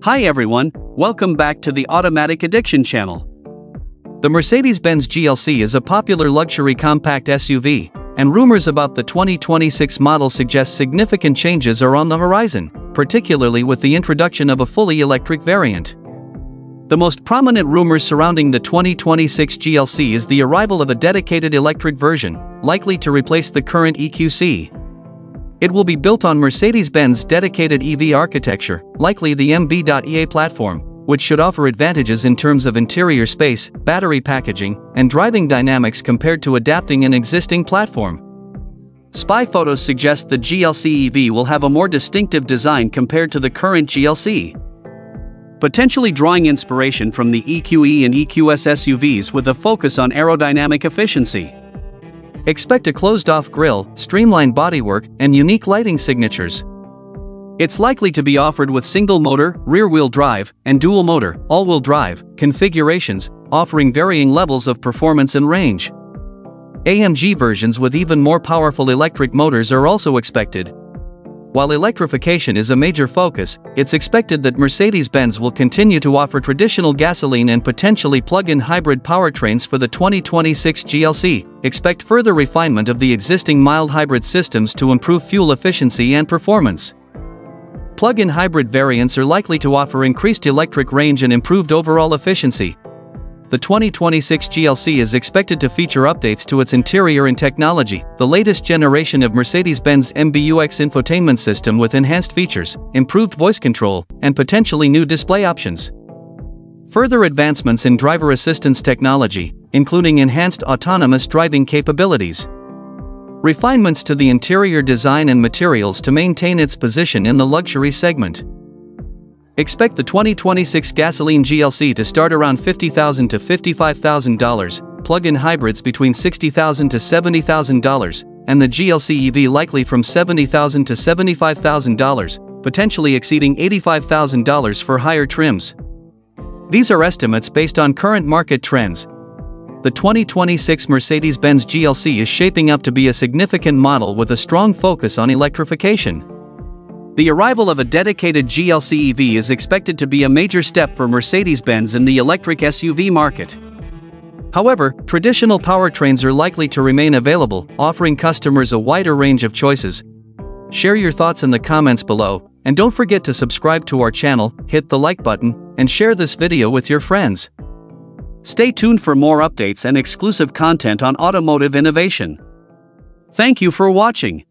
Hi everyone, welcome back to the Automatic Addiction channel. The Mercedes-Benz GLC is a popular luxury compact SUV, and rumors about the 2026 model suggest significant changes are on the horizon, particularly with the introduction of a fully electric variant. The most prominent rumors surrounding the 2026 GLC is the arrival of a dedicated electric version, likely to replace the current EQC. It will be built on Mercedes-Benz dedicated EV architecture, likely the MBUX platform, which should offer advantages in terms of interior space, battery packaging, and driving dynamics compared to adapting an existing platform. Spy photos suggest the GLC EV will have a more distinctive design compared to the current GLC, potentially drawing inspiration from the EQE and EQS SUVs with a focus on aerodynamic efficiency. Expect a closed-off grille, streamlined bodywork, and unique lighting signatures. It's likely to be offered with single-motor, rear-wheel drive, and dual-motor, all-wheel drive, configurations, offering varying levels of performance and range. AMG versions with even more powerful electric motors are also expected. While electrification is a major focus, it's expected that Mercedes-Benz will continue to offer traditional gasoline and potentially plug-in hybrid powertrains for the 2026 GLC. Expect further refinement of the existing mild hybrid systems to improve fuel efficiency and performance. Plug-in hybrid variants are likely to offer increased electric range and improved overall efficiency. The 2026 GLC is expected to feature updates to its interior and technology, the latest generation of Mercedes-Benz MBUX infotainment system with enhanced features, improved voice control, and potentially new display options. Further advancements in driver assistance technology, including enhanced autonomous driving capabilities. Refinements to the interior design and materials to maintain its position in the luxury segment. Expect the 2026 gasoline GLC to start around $50,000 to $55,000, plug-in hybrids between $60,000 to $70,000, and the GLC EV likely from $70,000 to $75,000, potentially exceeding $85,000 for higher trims. These are estimates based on current market trends. The 2026 Mercedes-Benz GLC is shaping up to be a significant model with a strong focus on electrification. The arrival of a dedicated GLC EV is expected to be a major step for Mercedes-Benz in the electric SUV market. However, traditional powertrains are likely to remain available, offering customers a wider range of choices. Share your thoughts in the comments below, and don't forget to subscribe to our channel, hit the like button, and share this video with your friends. Stay tuned for more updates and exclusive content on automotive innovation. Thank you for watching.